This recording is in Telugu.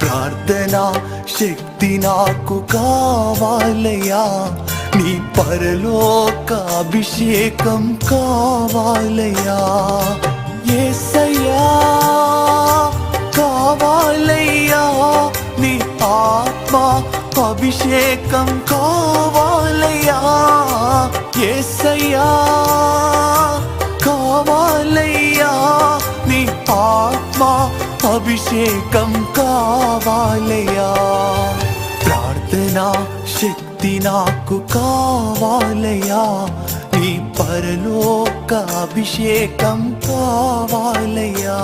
ప్రార్థనా శక్తి నాకు కావాలయ్యా, నీ పరలోక అభిషేకం కావాలయ్యా. యేసయ్యా కావాలయ్యా, నీ ఆత్మ అభిషేకం కావాలయ్యా. యేసయ్యా కావాలయ్యా, నీ ఆత్మ అభిషేకం కావాలయ్యా. ప్రార్థనా శక్తి నాకు కావాలయ్యా, నీ పరలోక అభిషేకం కావాలయ్యా.